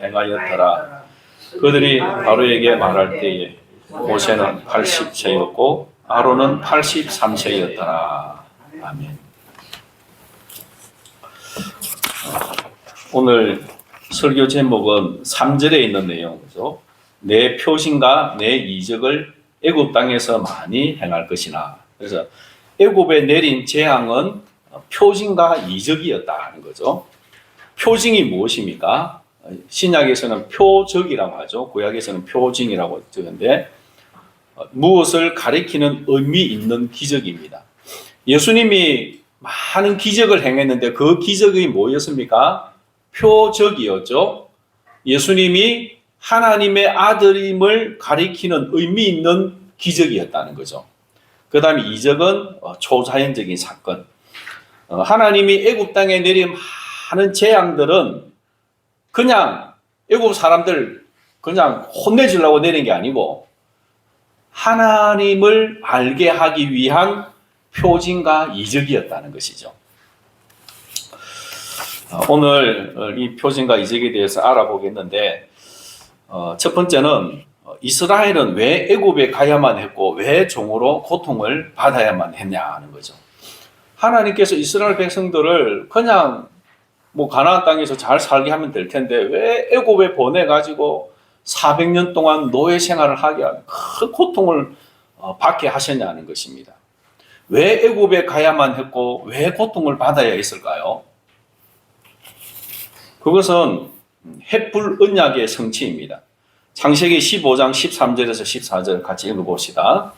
행하였더라. 그들이 바로에게 말할 때에 모세는 80세였고 아론은 83세였더라. 아멘. 오늘 설교 제목은 3절에 있는 내용이죠. 내 표징과 내 이적을 애굽 땅에서 많이 행할 것이나. 그래서 애굽에 내린 재앙은 표징과 이적이었다는 거죠. 표징이 무엇입니까? 신약에서는 표적이라고 하죠. 구약에서는 표징이라고 적은데 무엇을 가리키는 의미 있는 기적입니다. 예수님이 많은 기적을 행했는데 그 기적이 뭐였습니까? 표적이었죠. 예수님이 하나님의 아들임을 가리키는 의미 있는 기적이었다는 거죠. 그 다음에 이적은 초자연적인 사건. 하나님이 애굽 땅에 내린 많은 재앙들은 그냥 애굽 사람들 그냥 혼내주려고 내린 게 아니고 하나님을 알게 하기 위한 표징과 이적이었다는 것이죠. 오늘 이 표징과 이적에 대해서 알아보겠는데 첫 번째는 이스라엘은 왜 애굽에 가야만 했고 왜 종으로 고통을 받아야만 했냐는 거죠. 하나님께서 이스라엘 백성들을 그냥 가나안 땅에서 잘 살게 하면 될 텐데 왜 애굽에 보내가지고 400년 동안 노예 생활을 하게 하는 큰 고통을 받게 하셨냐는 것입니다. 왜 애굽에 가야만 했고 왜 고통을 받아야 했을까요? 그것은 햇불 언약의 성취입니다. 창세기 15장 13절에서 14절 같이 읽어봅시다.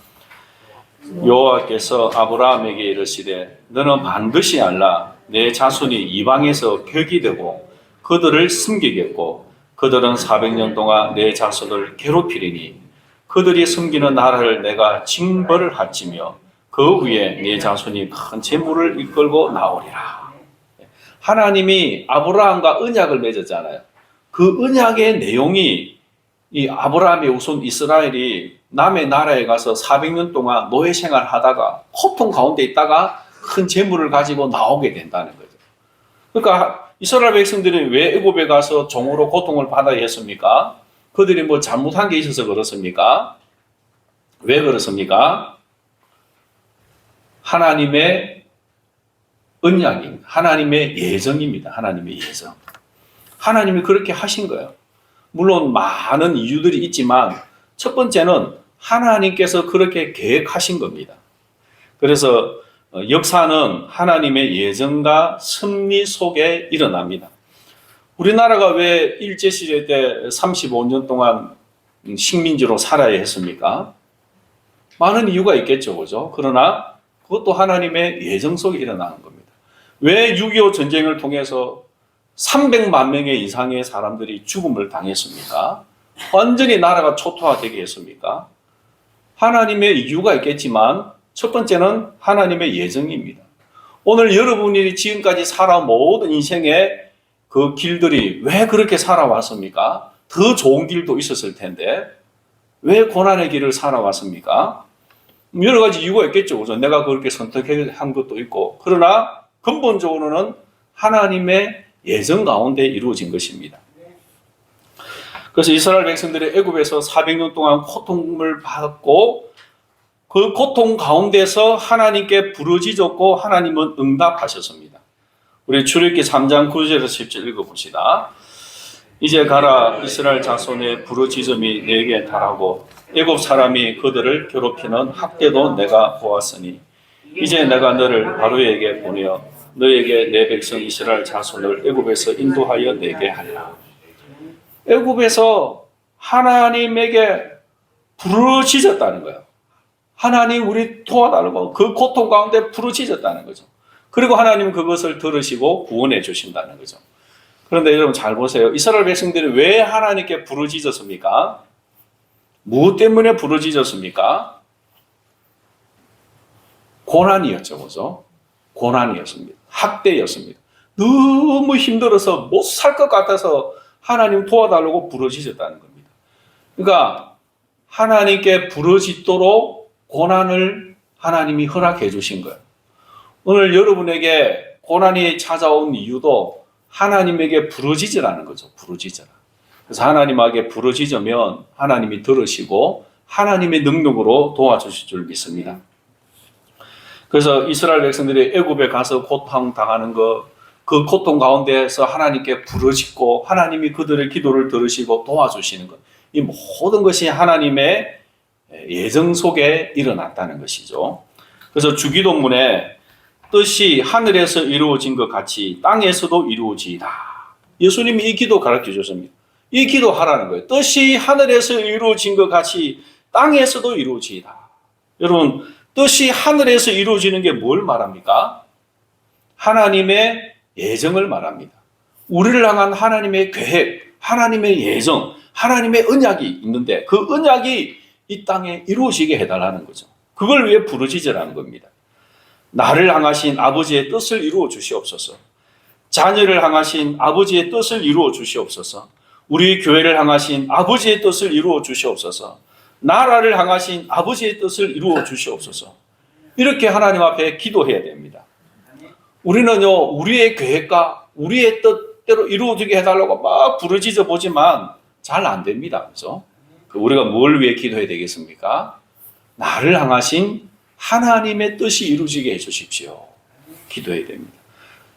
여호와께서 아브라함에게 이르시되 너는 반드시 알라 내 자손이 이방에서 격이 되고 그들을 숨기겠고 그들은 400년 동안 내 자손을 괴롭히리니 그들이 숨기는 나라를 내가 징벌을 하치며 그 위에 내 자손이 큰 재물을 이끌고 나오리라. 하나님이 아브라함과 언약을 맺었잖아요. 그 언약의 내용이 이 아브라함의 후손 이스라엘이 남의 나라에 가서 400년 동안 노예 생활을 하다가 고통 가운데 있다가 큰 재물을 가지고 나오게 된다는 거죠. 그러니까 이스라엘 백성들이 왜 애굽에 가서 종으로 고통을 받아야 했습니까? 그들이 잘못한 게 있어서 그렇습니까? 왜 그렇습니까? 하나님의 언약입니다. 하나님의 예정입니다. 하나님의 예정. 하나님이 그렇게 하신 거예요. 물론 많은 이유들이 있지만 첫 번째는 하나님께서 그렇게 계획하신 겁니다. 그래서 역사는 하나님의 예정과 섭리 속에 일어납니다. 우리나라가 왜 일제시대 때 35년 동안 식민지로 살아야 했습니까? 많은 이유가 있겠죠, 그죠? 그러나 그것도 하나님의 예정 속에 일어나는 겁니다. 왜 6.25 전쟁을 통해서 300만 명의 이상의 사람들이 죽음을 당했습니까? 완전히 나라가 초토화되게 했습니까? 하나님의 이유가 있겠지만 첫 번째는 하나님의 예정입니다. 오늘 여러분이 지금까지 살아온 모든 인생의 그 길들이 왜 그렇게 살아왔습니까? 더 좋은 길도 있었을 텐데 왜 고난의 길을 살아왔습니까? 여러 가지 이유가 있겠죠. 그죠? 내가 그렇게 선택한 것도 있고 그러나 근본적으로는 하나님의 예정 가운데 이루어진 것입니다. 그래서 이스라엘 백성들이 애굽에서 400년 동안 고통을 받고 그 고통 가운데서 하나님께 부르짖었고 하나님은 응답하셨습니다. 우리 출애굽기 3장 9절에서 10절 읽어봅시다. 이제 가라 이스라엘 자손의 부르짖음이 내게 달하고 애굽 사람이 그들을 괴롭히는 학대도 내가 보았으니 이제 내가 너를 바로에게 보내어 너에게 내 백성 이스라엘 자손을 애굽에서 인도하여 내게 하리라. 애굽에서 하나님에게 부르짖었다는 거예요. 하나님 우리 도와달라고 그 고통 가운데 부르짖었다는 거죠. 그리고 하나님은 그것을 들으시고 구원해 주신다는 거죠. 그런데 여러분 잘 보세요. 이스라엘 백성들이 왜 하나님께 부르짖었습니까? 무엇 때문에 부르짖었습니까? 고난이었죠. 그죠? 고난이었습니다. 학대였습니다. 너무 힘들어서 못 살 것 같아서 하나님 도와달라고 부르짖었다는 겁니다. 그러니까 하나님께 부르짖도록 고난을 하나님이 허락해 주신 거예요. 오늘 여러분에게 고난이 찾아온 이유도 하나님에게 부르짖으라는 거죠. 부르짖어라. 그래서 하나님에게 부르짖으면 하나님이 들으시고 하나님의 능력으로 도와주실 줄 믿습니다. 그래서 이스라엘 백성들이 애굽에 가서 고통 당하는 그 고통 가운데에서 하나님께 부르짖고 하나님이 그들의 기도를 들으시고 도와주시는 것, 이 모든 것이 하나님의 예정 속에 일어났다는 것이죠. 그래서 주기도문에 뜻이 하늘에서 이루어진 것 같이 땅에서도 이루어지이다. 예수님이 이 기도 가르쳐 주셨습니다. 이 기도 하라는 거예요. 뜻이 하늘에서 이루어진 것 같이 땅에서도 이루어지이다. 여러분, 뜻이 하늘에서 이루어지는 게 뭘 말합니까? 하나님의 예정을 말합니다. 우리를 향한 하나님의 계획, 하나님의 예정, 하나님의 언약이 있는데 그 언약이 이 땅에 이루어지게 해달라는 거죠. 그걸 위해 부르짖으라는 겁니다. 나를 향하신 아버지의 뜻을 이루어 주시옵소서. 자녀를 향하신 아버지의 뜻을 이루어 주시옵소서. 우리 교회를 향하신 아버지의 뜻을 이루어 주시옵소서. 나라를 향하신 아버지의 뜻을 이루어 주시옵소서. 이렇게 하나님 앞에 기도해야 됩니다. 우리는요, 우리의 계획과 우리의 뜻대로 이루어지게 해달라고 막 부르짖어 보지만 잘 안 됩니다. 그렇죠? 우리가 뭘 위해 기도해야 되겠습니까? 나를 향하신 하나님의 뜻이 이루어지게 해주십시오. 기도해야 됩니다.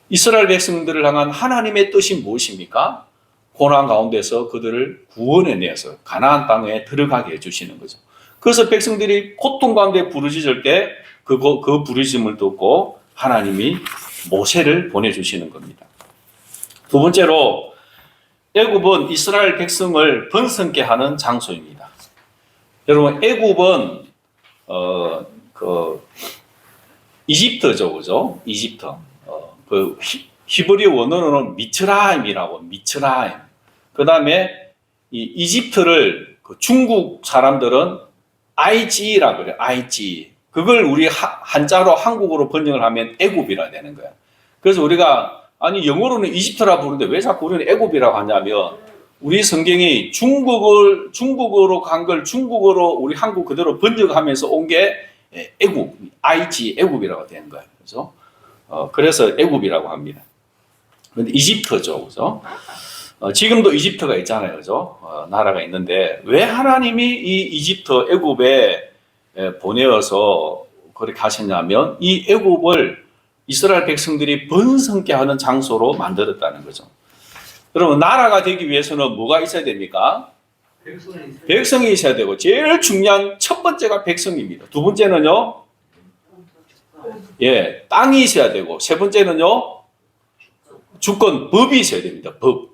이스라엘 백성들을 향한 하나님의 뜻이 무엇입니까? 고난 가운데서 그들을 구원해내서 가나안 땅에 들어가게 해주시는 거죠. 그래서 백성들이 고통 가운데 부르짖을 때 그 부르짖음을 듣고 하나님이 모세를 보내주시는 겁니다. 두 번째로 애굽은 이스라엘 백성을 번성케 하는 장소입니다. 여러분, 애굽은 이집트죠, 그죠? 이집트. 히브리 원어로는 미츠라임이라고, 미츠라임. 그 다음에 이집트를 중국 사람들은 IG라고 그래요. IG. 그걸 우리 한자로 한국어로 번역을 하면 애굽이라 되는 거야. 그래서 우리가 아니 영어로는 이집트라 부르는데 왜 자꾸 우리는 애굽이라고 하냐면 우리 성경이 중국어로 간 걸 중국어로 우리 한국 그대로 번역하면서 온 게 애굽, IG, 애굽이라고 되는 거예요. 그래서 그래서 애굽이라고 합니다. 그런데 이집트죠, 그죠? 지금도 이집트가 있잖아요, 그죠? 나라가 있는데 왜 하나님이 이 이집트, 애굽에 보내어서 그렇게 하셨냐면 이 애굽을 이스라엘 백성들이 번성케 하는 장소로 만들었다는 거죠. 여러분, 나라가 되기 위해서는 뭐가 있어야 됩니까? 백성이 있어야 되고 제일 중요한 첫 번째가 백성입니다. 두 번째는요, 땅이 있어야 되고 세 번째는요, 주권, 법이 있어야 됩니다. 법.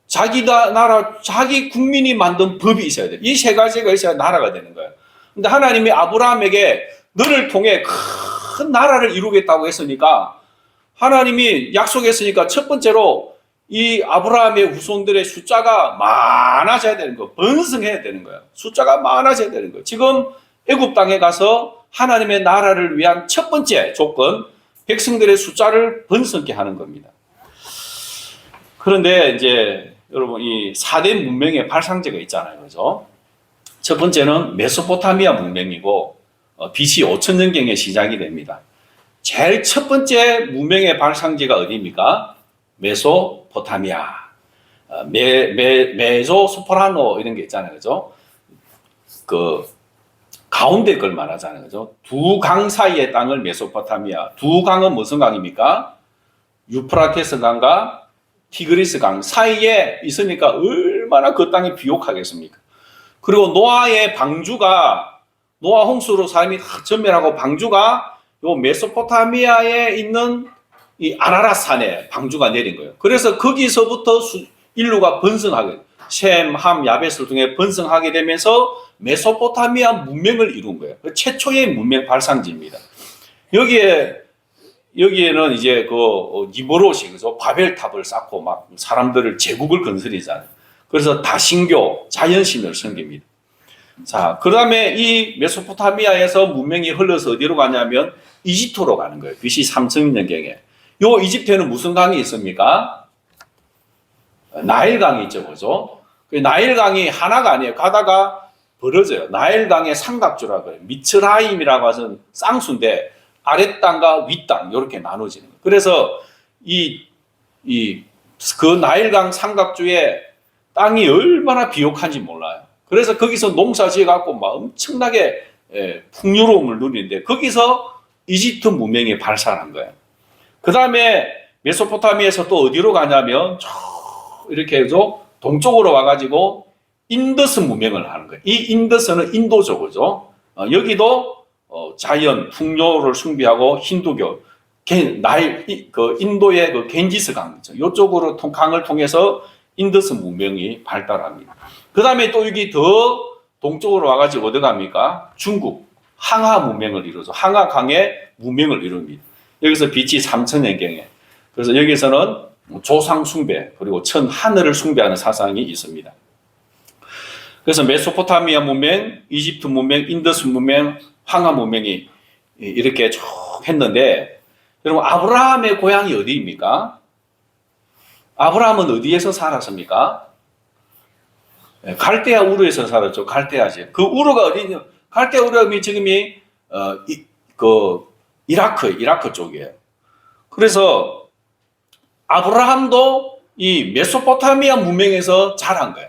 자기 나라, 자기 국민이 만든 법이 있어야 돼요. 이 세 가지가 있어야 나라가 되는 거예요. 근데 하나님이 아브라함에게 너를 통해 큰 나라를 이루겠다고 했으니까 하나님이 약속했으니까 첫 번째로 이 아브라함의 후손들의 숫자가 많아져야 되는 거예요. 번성해야 되는 거예요. 숫자가 많아져야 되는 거예요. 지금 애굽 땅에 가서 하나님의 나라를 위한 첫 번째 조건, 백성들의 숫자를 번성케 하는 겁니다. 그런데 이제 여러분, 이 4대 문명의 발상제가 있잖아요. 그죠? 첫 번째는 메소포타미아 문명이고 BC 5000년경에 시작이 됩니다. 제일 첫 번째 문명의 발상지가 어디입니까? 메소포타미아. 메소소포라노 이런 게 있잖아요. 그죠? 그 가운데 걸 말하잖아요. 그죠? 두 강 사이의 땅을 메소포타미아. 두 강은 무슨 강입니까? 유프라테스 강과 티그리스 강 사이에 있으니까 얼마나 그 땅이 비옥하겠습니까? 그리고 노아의 방주가, 노아 홍수로 사람이 다 전멸하고 방주가 요 메소포타미아에 있는 이 아라랏 산에 방주가 내린 거예요. 그래서 거기서부터 인류가 번성하게, 셈, 함, 야벳을 통해 번성하게 되면서 메소포타미아 문명을 이룬 거예요. 최초의 문명 발상지입니다. 여기에는 이제 니무롯이, 그죠? 바벨탑을 쌓고 막 사람들을 제국을 건설이잖아요. 그래서 다신교, 자연신을 섬깁니다. 자, 그 다음에 이 메소포타미아에서 문명이 흘러서 어디로 가냐면 이집트로 가는 거예요. BC 3000년경에. 요 이집트에는 무슨 강이 있습니까? 나일강이 있죠, 그죠? 나일강이 하나가 아니에요. 가다가 벌어져요. 나일강의 삼각주라고 해요. 미츠라임이라고 하는 쌍수인데 아랫땅과 윗땅 이렇게 나눠지는 거예요. 그래서 그 나일강 삼각주에 땅이 얼마나 비옥한지 몰라요. 그래서 거기서 농사 지어갖고 막 엄청나게 풍요로움을 누리는데 거기서 이집트 문명이 발달한 거예요. 그 다음에 메소포타미아에서 또 어디로 가냐면 이렇게 해서 동쪽으로 와가지고 인더스 문명을 하는 거예요. 이 인더스는 인도죠, 그죠? 여기도 자연 풍요를 숭배하고 힌두교, 인도의 그 겐지스 강이죠. 이쪽으로 강을 통해서 인더스 문명이 발달합니다. 그 다음에 또 여기 더 동쪽으로 와가지고 어디 갑니까? 중국 항하 문명을 이루죠. 항하 강의 문명을 이룹니다. 여기서 BC 3000년경에. 그래서 여기서는 조상 숭배 그리고 천 하늘을 숭배하는 사상이 있습니다. 그래서 메소포타미아 문명, 이집트 문명, 인더스 문명, 항하 문명이 이렇게 쭉 했는데 여러분 아브라함의 고향이 어디입니까? 아브라함은 어디에서 살았습니까? 갈대아 우르에서 살았죠. 갈대아지. 그 우르가 어디냐? 갈대아 우르가 지금이 이라크 쪽이에요. 그래서 아브라함도 이 메소포타미아 문명에서 자란 거예요.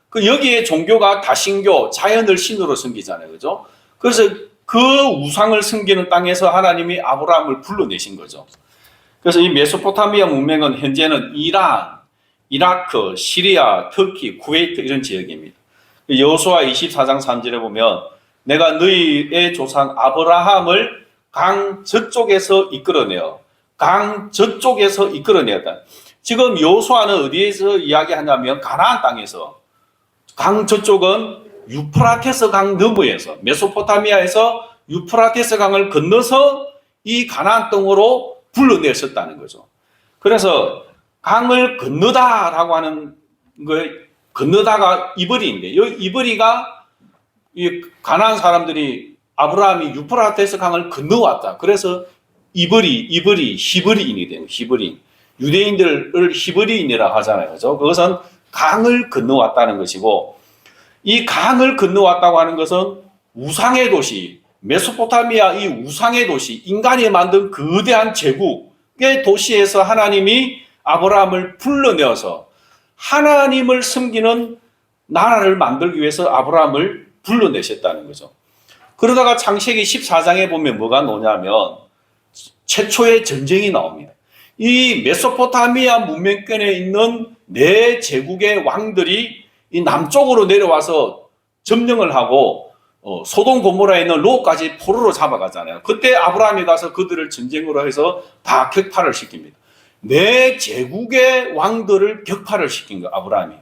그 여기에 종교가 다신교, 자연을 신으로 섬기잖아요, 그죠? 그래서 그 우상을 섬기는 땅에서 하나님이 아브라함을 불러내신 거죠. 그래서 이 메소포타미아 문명은 현재는 이란, 이라크, 시리아, 터키, 쿠웨이트 이런 지역입니다. 여호수아 24장 3절에 보면 내가 너희의 조상 아브라함을 강 저쪽에서 이끌어내어 강 저쪽에서 이끌어내었다. 지금 여호수아는 어디에서 이야기하냐면 가나안 땅에서 강 저쪽은 유프라테스 강 너머에서 메소포타미아에서 유프라테스 강을 건너서 이 가나안 땅으로 불러내셨다는 거죠. 그래서 강을 건너다라고 하는 거 건너다가 이브리인데 이 이브리가 이 가나안 사람들이 아브라함이 유프라테스 강을 건너왔다. 그래서 이브리 히브리인이 되는 히브리인. 유대인들을 히브리인이라고 하잖아요. 그죠? 그것은 강을 건너왔다는 것이고 이 강을 건너왔다고 하는 것은 우상의 도시, 메소포타미아 이 우상의 도시, 인간이 만든 거대한 제국의 도시에서 하나님이 아브라함을 불러내어서 하나님을 섬기는 나라를 만들기 위해서 아브라함을 불러내셨다는 거죠. 그러다가 창세기 14장에 보면 뭐가 나오냐면 최초의 전쟁이 나옵니다. 이 메소포타미아 문명권에 있는 네 제국의 왕들이 이 남쪽으로 내려와서 점령을 하고 소돔 고모라에 있는 롯까지 포로로 잡아가잖아요. 그때 아브라함이 가서 그들을 전쟁으로 해서 다 격파를 시킵니다. 네 제국의 왕들을 격파를 시킨 거예요, 아브라함이.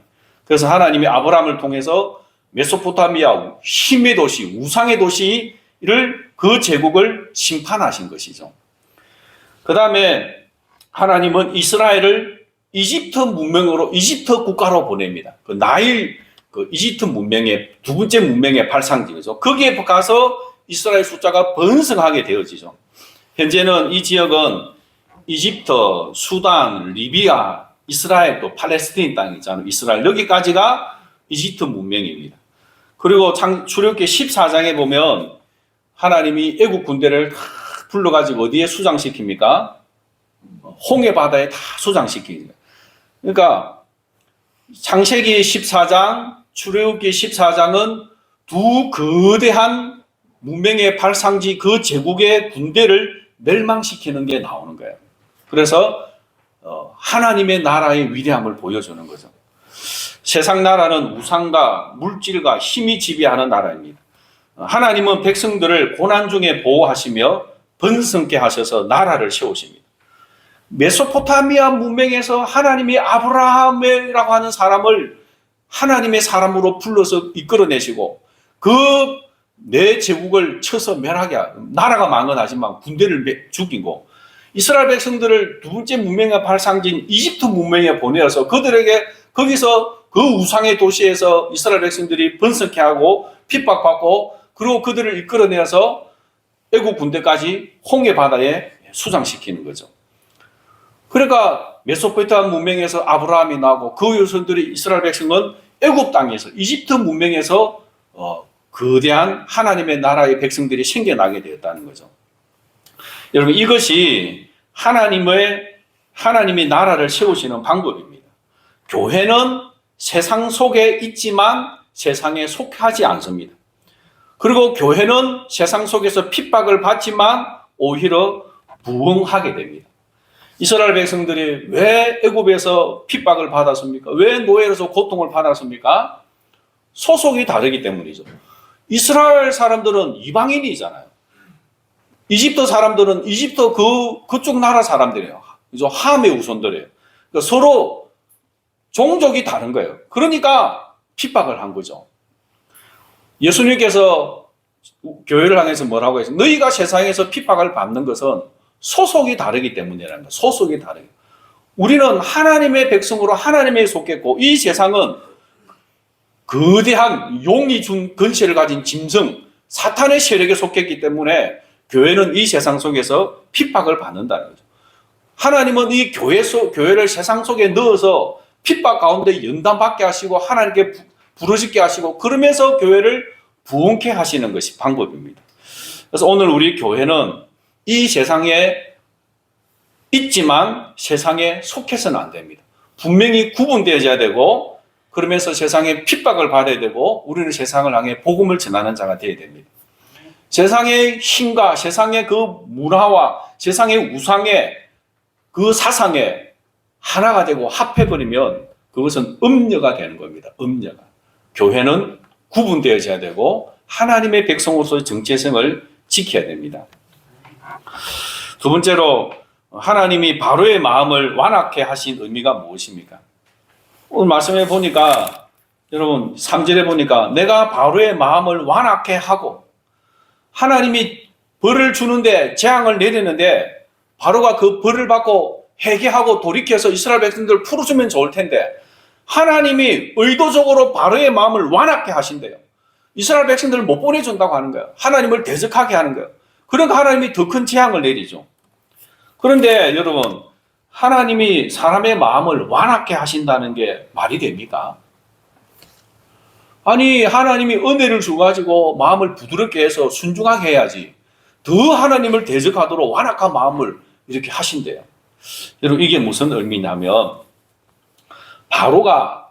그래서 하나님이 아브라함을 통해서 메소포타미아 힘의 도시, 우상의 도시를 그 제국을 심판하신 것이죠. 그 다음에 하나님은 이스라엘을 이집트 문명으로 이집트 국가로 보냅니다. 그 나일 그 이집트 문명의 두 번째 문명의 발상지죠. 거기에 가서 이스라엘 숫자가 번성하게 되어지죠. 현재는 이 지역은 이집트, 수단, 리비아, 이스라엘 또 팔레스타인 땅 있잖아요. 이스라엘 여기까지가 이집트 문명입니다. 그리고 출애굽기 14장에 보면 하나님이 애국 군대를 불러가지고 어디에 수장시킵니까? 홍해 바다에 다 수장시킵니다. 그러니까 창세기 14장, 출애굽기 14장은 두 거대한 문명의 발상지 그 제국의 군대를 멸망시키는 게 나오는 거예요. 그래서 하나님의 나라의 위대함을 보여주는 거죠. 세상 나라는 우상과 물질과 힘이 지배하는 나라입니다. 하나님은 백성들을 고난 중에 보호하시며 번성케 하셔서 나라를 세우십니다. 메소포타미아 문명에서 하나님이 아브라함이라고 하는 사람을 하나님의 사람으로 불러서 이끌어내시고 그 내 제국을 쳐서 멸하게 나라가 망언하지만 군대를 죽이고 이스라엘 백성들을 두 번째 문명의 발상지인 이집트 문명에 보내어서 그들에게 거기서 그 우상의 도시에서 이스라엘 백성들이 번성케 하고 핍박받고 그리고 그들을 이끌어내어서 애국 군대까지 홍해 바다에 수장시키는 거죠. 그러니까 메소포타미아 문명에서 아브라함이 나오고 그 후손들이 이스라엘 백성은 애국 땅에서 이집트 문명에서 거대한 하나님의 나라의 백성들이 생겨나게 되었다는 거죠. 여러분 이것이 하나님이 나라를 세우시는 방법입니다. 교회는 세상 속에 있지만 세상에 속하지 않습니다. 그리고 교회는 세상 속에서 핍박을 받지만 오히려 부흥하게 됩니다. 이스라엘 백성들이 왜 애굽에서 핍박을 받았습니까? 왜 노예로서 고통을 받았습니까? 소속이 다르기 때문이죠. 이스라엘 사람들은 이방인이잖아요. 이집트 사람들은 이집트 그쪽 나라 사람들이에요. 함의 후손들이에요. 그러니까 서로 종족이 다른 거예요. 그러니까 핍박을 한 거죠. 예수님께서 교회를 향해서 뭐라고 했어요? 너희가 세상에서 핍박을 받는 것은 소속이 다르기 때문이라는 거예요. 소속이 다르게. 우리는 하나님의 백성으로 하나님에 속했고 이 세상은 거대한 용이 준 근세를 가진 짐승 사탄의 세력에 속했기 때문에 교회는 이 세상 속에서 핍박을 받는다는 거죠. 하나님은 이 교회를 세상 속에 넣어서 핍박 가운데 연단받게 하시고 하나님께 부르짖게 하시고 그러면서 교회를 부흥케 하시는 것이 방법입니다. 그래서 오늘 우리 교회는 이 세상에 있지만 세상에 속해서는 안 됩니다. 분명히 구분되어야 되고 그러면서 세상에 핍박을 받아야 되고 우리는 세상을 향해 복음을 전하는 자가 되어야 됩니다. 세상의 힘과 세상의 그 문화와 세상의 우상의 그 사상에 하나가 되고 합해버리면 그것은 음녀가 되는 겁니다. 음녀가. 교회는 구분되어져야 되고 하나님의 백성으로서의 정체성을 지켜야 됩니다. 두 번째로 하나님이 바로의 마음을 완악케 하신 의미가 무엇입니까? 오늘 말씀해 보니까 여러분 3절에 보니까 내가 바로의 마음을 완악케 하고 하나님이 벌을 주는데 재앙을 내리는데 바로가 그 벌을 받고 회개하고 돌이켜서 이스라엘 백성들을 풀어주면 좋을 텐데 하나님이 의도적으로 바로의 마음을 완악케 하신대요. 이스라엘 백성들을 못 보내준다고 하는 거예요. 하나님을 대적하게 하는 거예요. 그러니까 하나님이 더 큰 재앙을 내리죠. 그런데 여러분 하나님이 사람의 마음을 완악케 하신다는 게 말이 됩니까? 아니 하나님이 은혜를 주가지고 마음을 부드럽게 해서 순종하게 해야지 더 하나님을 대적하도록 완악한 마음을 이렇게 하신대요. 여러분 이게 무슨 의미냐면 바로가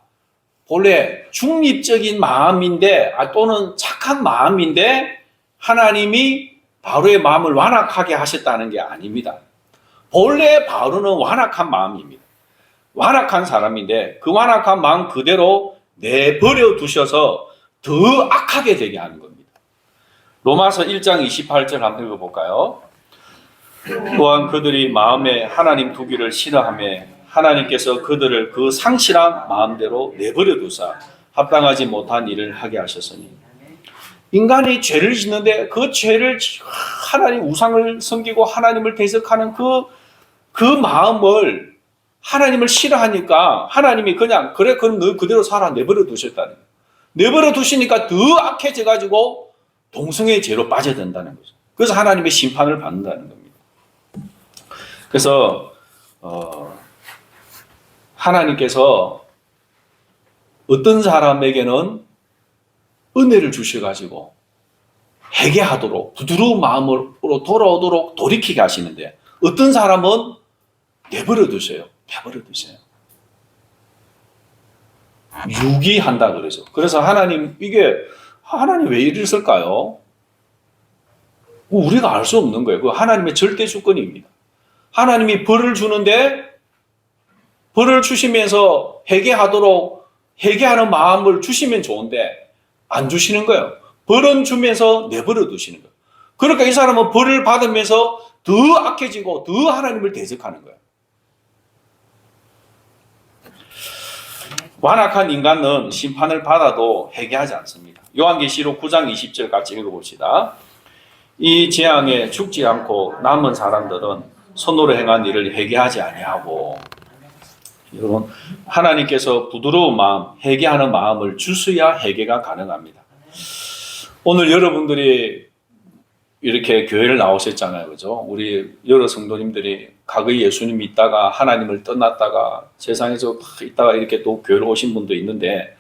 본래 중립적인 마음인데 또는 착한 마음인데 하나님이 바로의 마음을 완악하게 하셨다는 게 아닙니다. 본래 바로는 완악한 마음입니다. 완악한 사람인데 그 완악한 마음 그대로 내버려 두셔서 더 악하게 되게 하는 겁니다. 로마서 1장 28절 한번 읽어볼까요? 또한 그들이 마음에 하나님 두기를 싫어하며 하나님께서 그들을 그 상실한 마음대로 내버려 두사 합당하지 못한 일을 하게 하셨으니 인간이 죄를 짓는데 그 죄를 하나님 우상을 섬기고 하나님을 대적하는 그 마음을 하나님을 싫어하니까 하나님이 그냥 그래 그럼 너 그대로 살아 내버려 두셨다는 거예요. 내버려 두시니까 더 악해져 가지고 동성애의 죄로 빠져든다는 거죠. 그래서 하나님의 심판을 받는다는 겁니다. 그래서 하나님께서 어떤 사람에게는 은혜를 주셔가지고 회개하도록 부드러운 마음으로 돌아오도록 돌이키게 하시는데 어떤 사람은 내버려 두세요. 내버려 두세요. 유기한다 그러죠. 그래서 하나님 왜 이랬을까요? 우리가 알 수 없는 거예요. 그 하나님의 절대 주권입니다. 하나님이 벌을 주는데 벌을 주시면서 회개하는 마음을 주시면 좋은데 안 주시는 거예요. 벌은 주면서 내버려 두시는 거예요. 그러니까 이 사람은 벌을 받으면서 더 악해지고 더 하나님을 대적하는 거예요. 완악한 인간은 심판을 받아도 회개하지 않습니다. 요한계시록 9장 20절 같이 읽어봅시다. 이 재앙에 죽지 않고 남은 사람들은 손으로 행한 일을 회개하지 아니하고 여러분 하나님께서 부드러운 마음, 회개하는 마음을 주셔야 회개가 가능합니다. 오늘 여러분들이 이렇게 교회를 나오셨잖아요. 그죠? 우리 여러 성도님들이 과거에 예수님 믿다가 하나님을 떠났다가 세상에서 있다가 이렇게 또 교회로 오신 분도 있는데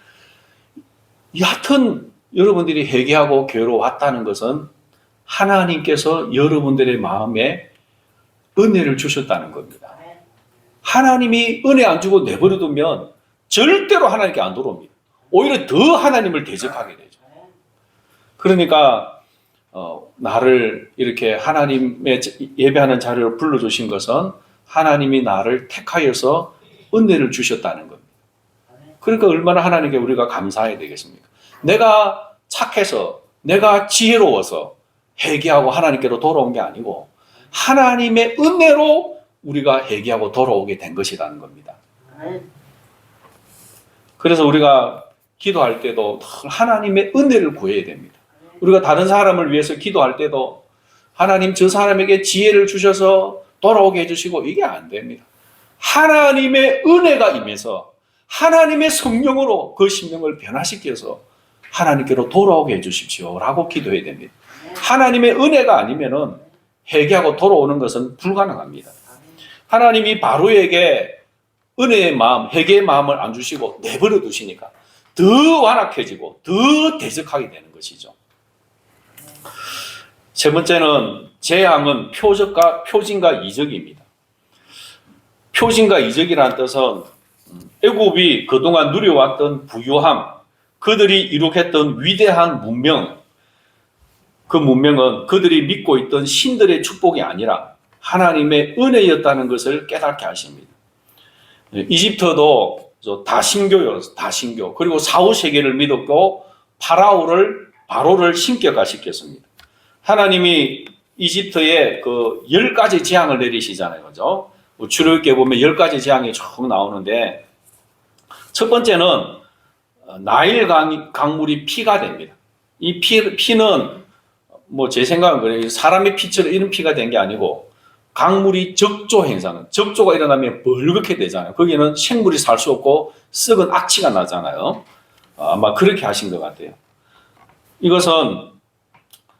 여하튼 여러분들이 회개하고 교회로 왔다는 것은 하나님께서 여러분들의 마음에 은혜를 주셨다는 겁니다. 하나님이 은혜 안 주고 내버려 두면 절대로 하나님께 안 돌아옵니다. 오히려 더 하나님을 대적하게 되죠. 그러니까 나를 이렇게 하나님의 예배하는 자리로 불러주신 것은 하나님이 나를 택하여서 은혜를 주셨다는 겁니다. 그러니까 얼마나 하나님께 우리가 감사해야 되겠습니까? 내가 착해서, 내가 지혜로워서 회개하고 하나님께로 돌아온 게 아니고 하나님의 은혜로 우리가 회개하고 돌아오게 된 것이라는 겁니다. 그래서 우리가 기도할 때도 하나님의 은혜를 구해야 됩니다. 우리가 다른 사람을 위해서 기도할 때도 하나님 저 사람에게 지혜를 주셔서 돌아오게 해주시고 이게 안 됩니다. 하나님의 은혜가 임해서 하나님의 성령으로 그 심령을 변화시켜서 하나님께로 돌아오게 해주십시오 라고 기도해야 됩니다. 하나님의 은혜가 아니면은 회개하고 돌아오는 것은 불가능합니다. 하나님이 바로에게 은혜의 마음, 회개의 마음을 안 주시고 내버려 두시니까 더 완악해지고 더 대적하게 되는 것이죠. 세 번째는 재앙은 표징과 이적입니다. 표징과 이적이라는 뜻은 애굽이 그동안 누려왔던 부유함, 그들이 이룩했던 위대한 문명, 그 문명은 그들이 믿고 있던 신들의 축복이 아니라 하나님의 은혜였다는 것을 깨닫게 하십니다. 이집트도 다신교였어요. 다신교. 그리고 사후세계를 믿었고 바로를 신격화시켰습니다. 하나님이 이집트에 그 10가지 재앙을 내리시잖아요. 그죠? 출애굽기에 보면 10가지 재앙이 쭉 나오는데 첫 번째는 나일 강물이 피가 됩니다. 이 피는 뭐 제 생각은 그래요. 사람의 피처럼 이런 피가 된 게 아니고 강물이 적조가 일어나면 벌겋게 되잖아요. 거기는 생물이 살 수 없고 썩은 악취가 나잖아요. 아마 그렇게 하신 것 같아요. 이것은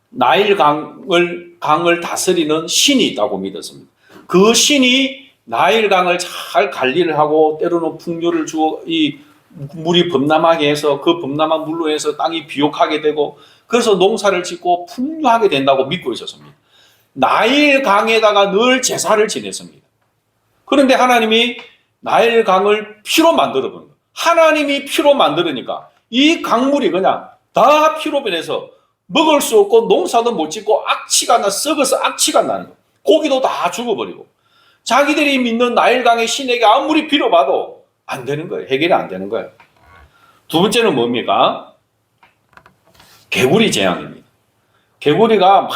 나일 강을 다스리는 신이 있다고 믿었습니다. 그 신이 나일 강을 잘 관리를 하고 때로는 풍요를 주고 이 물이 범람하게 해서 그 범람한 물로 해서 땅이 비옥하게 되고 그래서 농사를 짓고 풍요하게 된다고 믿고 있었습니다. 나일 강에다가 늘 제사를 지냈습니다. 그런데 하나님이 나일 강을 피로 만들어 버린 거예요. 하나님이 피로 만들으니까 이 강물이 그냥 다 피로 변해서 먹을 수 없고 농사도 못 짓고 썩어서 악취가 나는 거예요. 고기도 다 죽어버리고 자기들이 믿는 나일강의 신에게 아무리 빌어봐도 안 되는 거예요. 해결이 안 되는 거예요. 두 번째는 뭡니까? 개구리 재앙입니다. 개구리가 막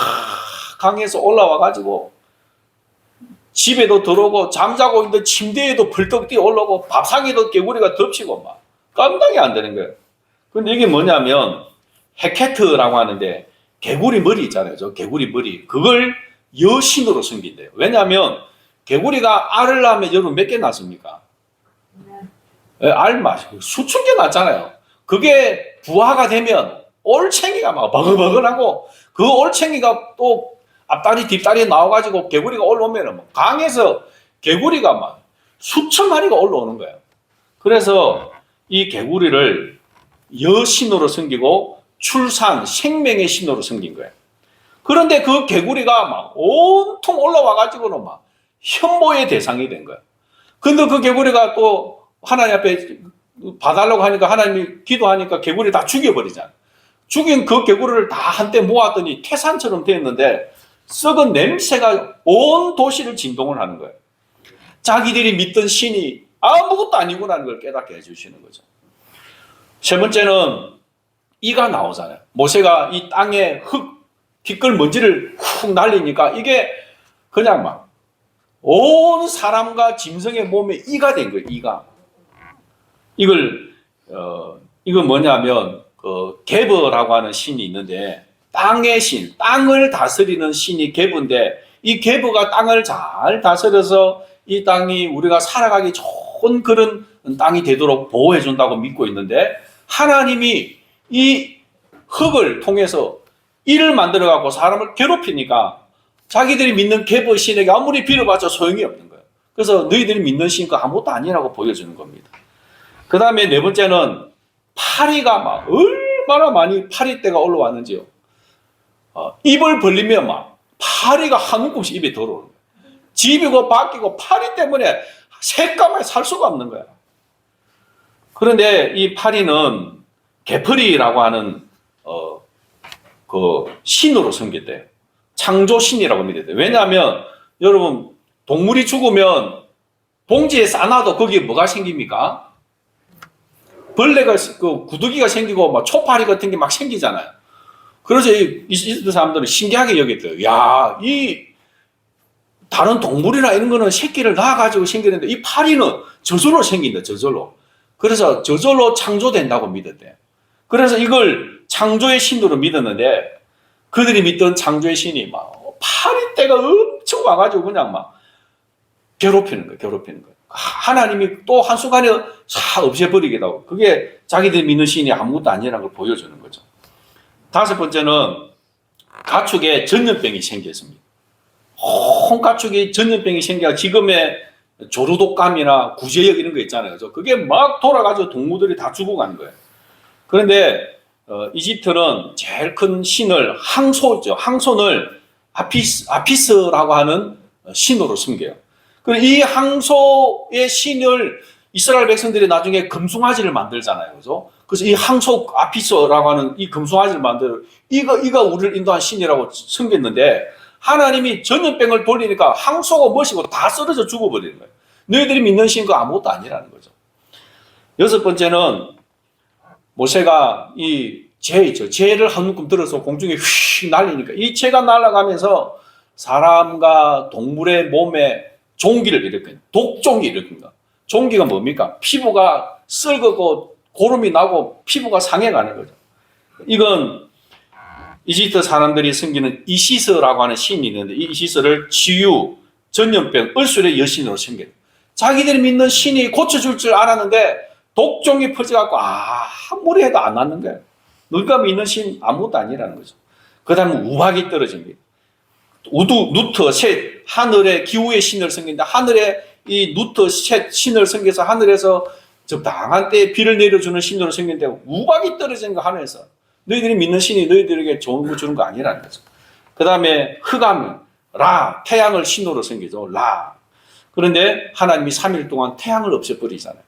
강에서 올라와가지고 집에도 들어오고 잠자고 있는 침대에도 벌떡 뛰어 올라오고 밥상에도 개구리가 덮치고 막 감당이 안 되는 거예요. 근데 이게 뭐냐면 헤케트라고 하는데 개구리 머리 있잖아요. 저 개구리 머리. 그걸 여신으로 섬긴대요. 왜냐하면 개구리가 알을 낳으면 여러분 몇 개 낳습니까? 알 수천 개 낳잖아요. 그게 부화가 되면 올챙이가 막 버글버글하고 그 올챙이가 또 앞다리 뒷다리에 나와가지고 개구리가 올라오면 강에서 개구리가 막 수천 마리가 올라오는 거예요. 그래서 이 개구리를 여신으로 섬기고 출산, 생명의 신으로 섬긴 거예요. 그런데 그 개구리가 막 온통 올라와가지고는 막 혐오의 대상이 된 거예요. 근데 그 개구리가 또 하나님 앞에 봐달라고 하니까 하나님이 기도하니까 개구리 다 죽여버리잖아요. 죽인 그 개구리를 다 한때 모았더니 태산처럼 되었는데 썩은 냄새가 온 도시를 진동을 하는 거예요. 자기들이 믿던 신이 아무것도 아니구나는 걸 깨닫게 해주시는 거죠. 세 번째는 이가 나오잖아요. 모세가 이 땅에 티끌 먼지를 훅 날리니까 이게 그냥 막 온 사람과 짐승의 몸에 이가 된 거예요. 이가. 이건 뭐냐면 게버라고 하는 신이 있는데 땅의 신, 땅을 다스리는 신이 게버인데 이 게버가 땅을 잘 다스려서 이 땅이 우리가 살아가기 좋은 그런 땅이 되도록 보호해 준다고 믿고 있는데 하나님이 이 흙을 통해서 이를 만들어 갖고 사람을 괴롭히니까 자기들이 믿는 게버 신에게 아무리 빌어봤자 소용이 없는 거예요. 그래서 너희들이 믿는 신과 아무것도 아니라고 보여주는 겁니다. 그 다음에 네 번째는 파리가 막 얼마나 많이 파리떼가 올라왔는지요. 입을 벌리면 막 파리가 한 움큼씩 입에 들어오는 거예요. 집이고 바뀌고 파리 때문에 색감에 살 수가 없는 거예요. 그런데 이 파리는 개퍼리라고 하는 그 신으로 섬겼대요. 창조신이라고 믿어요. 왜냐하면 여러분 동물이 죽으면 봉지에 싸놔도 거기에 뭐가 생깁니까? 벌레가 그 구더기가 생기고 막 초파리 같은 게 막 생기잖아요. 그래서 이 사람들은 신기하게 여겼대요. 야, 이 다른 동물이나 이런 거는 새끼를 낳아가지고 생기는데 이 파리는 저절로 생긴다. 저절로. 그래서 저절로 창조된다고 믿었대요. 그래서 이걸 창조의 신으로 믿었는데 그들이 믿던 창조의 신이 막 파리떼가 엄청 와가지고 그냥 막 괴롭히는 거예요. 하나님이 또 한순간에 싹 없애버리기도 하고 그게 자기들이 믿는 신이 아무것도 아니라는 걸 보여주는 거죠. 다섯 번째는 가축에 전염병이 생겼습니다. 온 가축이 전염병이 생겨 지금의 조류독감이나 구제역 이런 거 있잖아요. 그게 막 돌아가지고 동물들이 다 죽어가는 거예요. 그런데 이집트는 제일 큰 신을 항소죠. 항소를 아피스라고 하는 신으로 섬겨요. 이 항소의 신을 이스라엘 백성들이 나중에 금송아지를 만들잖아요. 그죠? 그래서 이 항소 아피스라고 하는 이 금송아지를 만들어 이가 우리를 인도한 신이라고 섬겼는데 하나님이 전염병을 돌리니까 항소가 멋이고 다 쓰러져 죽어버리는 거예요. 너희들이 믿는 신 거 아무것도 아니라는 거죠. 여섯 번째는 모세가 이 재를 한 묶음 들어서 공중에 휙 날리니까 이 재가 날아가면서 사람과 동물의 몸에 종기를 일으켜요. 독종기 일으킨 거. 종기가 뭡니까? 피부가 썩고 고름이 나고 피부가 상해가는 거죠. 이건 이집트 사람들이 섬기는 이시스라고 하는 신이 있는데 이 이시스를 치유, 전염병, 을술의 여신으로 섬겨요. 자기들이 믿는 신이 고쳐줄 줄 알았는데 독종이 퍼져갖고 아무리 해도 안 낫는 거예요. 너희가 믿는 신 아무것도 아니라는 거죠. 그 다음에 우박이 떨어집니다. 누트, 셋, 하늘의 기후의 신을 섬긴다. 하늘의 이 누트, 셋 신을 섬겨서 하늘에서 적당한 때에 비를 내려주는 신으로 섬긴데 우박이 떨어지는 거 하늘에서 너희들이 믿는 신이 너희들에게 좋은 거 주는 거 아니라는 거죠. 그 다음에 흑암, 라, 태양을 신으로 섬기죠. 라. 그런데 하나님이 3일 동안 태양을 없애버리잖아요.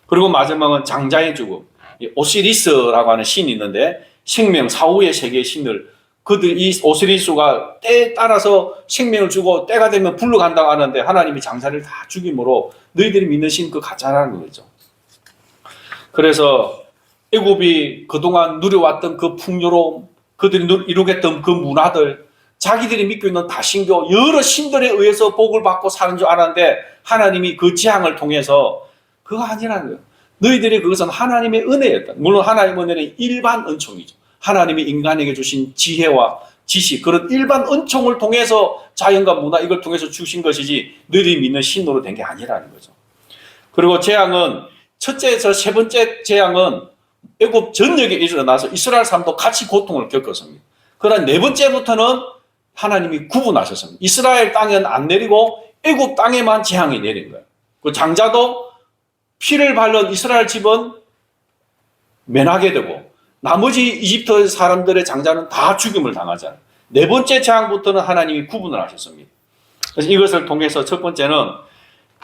그리고 마지막은 장자의 죽음, 오시리스라고 하는 신이 있는데 생명, 사후의 세계의 신을 이 오시리스가 때에 따라서 생명을 주고 때가 되면 불러 간다고 하는데 하나님이 장자를 다 죽임으로 너희들이 믿는 신 그 가짜라는 거죠. 그래서 애굽이 그동안 누려왔던 그 풍요로움, 그들이 이루겠던 그 문화들, 자기들이 믿고 있는 다신교 여러 신들에 의해서 복을 받고 사는 줄 알았는데 하나님이 그 재앙을 통해서 그거 아니라는 거예요. 너희들이 그것은 하나님의 은혜였다. 물론 하나님의 은혜는 일반 은총이죠. 하나님이 인간에게 주신 지혜와 지식, 그런 일반 은총을 통해서 자연과 문화 이걸 통해서 주신 것이지 너희들이 믿는 신으로 된 게 아니라는 거죠. 그리고 재앙은 첫째에서 세 번째 재앙은 애굽 전역에 일어나서 이스라엘 사람도 같이 고통을 겪었습니다. 그러나 네 번째부터는 하나님이 구분하셨습니다. 이스라엘 땅에는 안 내리고 애굽 땅에만 재앙이 내린 거예요. 그 장자도 피를 바른 이스라엘 집은 면하게 되고 나머지 이집트 사람들의 장자는 다 죽임을 당하잖아요. 네 번째 재앙부터는 하나님이 구분을 하셨습니다. 그래서 이것을 통해서 첫 번째는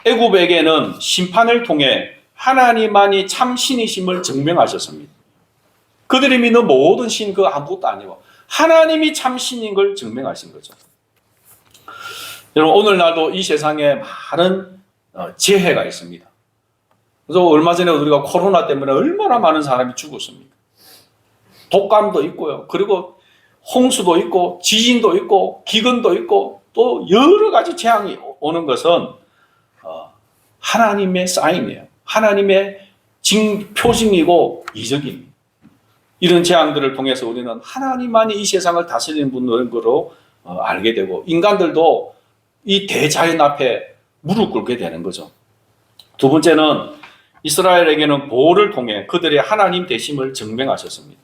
애굽에게는 심판을 통해 하나님만이 참 신이심을 증명하셨습니다. 그들이 믿는 모든 신 그 아무것도 아니고 하나님이 참 신인 걸 증명하신 거죠. 여러분 오늘날도 이 세상에 많은 재해가 있습니다. 그래서 얼마 전에 우리가 코로나 때문에 얼마나 많은 사람이 죽었습니까? 독감도 있고요. 그리고 홍수도 있고 지진도 있고 기근도 있고 또 여러 가지 재앙이 오는 것은 하나님의 사인이에요. 하나님의 표징이고 이적입니다. 이런 재앙들을 통해서 우리는 하나님만이 이 세상을 다스리는 분인 것으로 알게 되고 인간들도 이 대자연 앞에 무릎 꿇게 되는 거죠. 두 번째는 이스라엘에게는 보호를 통해 그들의 하나님 되심을 증명하셨습니다.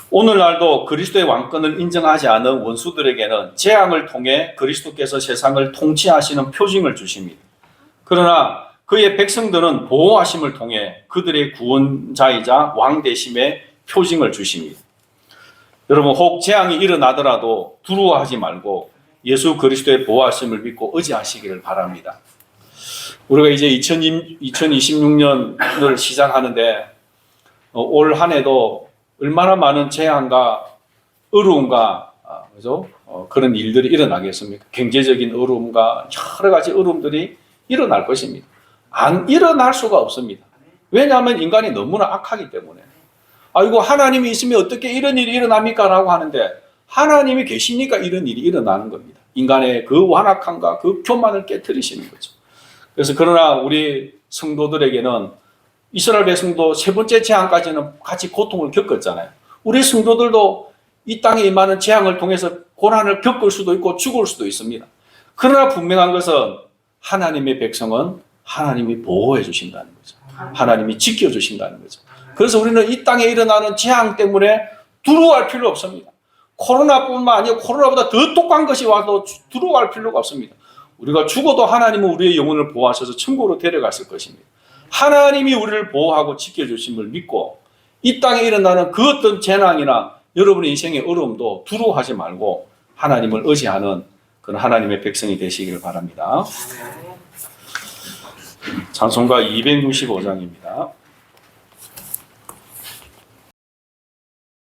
오늘날도 그리스도의 왕권을 인정하지 않은 원수들에게는 재앙을 통해 그리스도께서 세상을 통치하시는 표징을 주십니다. 그러나 그의 백성들은 보호하심을 통해 그들의 구원자이자 왕 되심의 표징을 주십니다. 여러분 혹 재앙이 일어나더라도 두려워하지 말고 예수 그리스도의 보호하심을 믿고 의지하시기를 바랍니다. 우리가 이제 2026년을 시작하는데 올 한 해도 얼마나 많은 재앙과 어려움과 그죠? 그런 일들이 일어나겠습니까? 경제적인 어려움과 여러 가지 어려움들이 일어날 것입니다. 안 일어날 수가 없습니다. 왜냐하면 인간이 너무나 악하기 때문에. 아이고 하나님이 있으면 어떻게 이런 일이 일어납니까? 라고 하는데 하나님이 계시니까 이런 일이 일어나는 겁니다. 인간의 그 완악함과 그 교만을 깨트리시는 거죠. 그래서 그러나 우리 성도들에게는 이스라엘 백성도 세 번째 재앙까지는 같이 고통을 겪었잖아요. 우리 성도들도 이 땅에 임하는 재앙을 통해서 고난을 겪을 수도 있고 죽을 수도 있습니다. 그러나 분명한 것은 하나님의 백성은 하나님이 보호해 주신다는 거죠. 하나님이 지켜주신다는 거죠. 그래서 우리는 이 땅에 일어나는 재앙 때문에 두려워할 필요 없습니다. 코로나뿐만 아니라 코로나보다 더 독한 것이 와도 두려워할 필요가 없습니다. 우리가 죽어도 하나님은 우리의 영혼을 보호하셔서 천국으로 데려갔을 것입니다. 하나님이 우리를 보호하고 지켜주심을 믿고 이 땅에 일어나는 그 어떤 재난이나 여러분의 인생의 어려움도 두려워하지 말고 하나님을 의지하는 그런 하나님의 백성이 되시기를 바랍니다. 찬송가 265장입니다.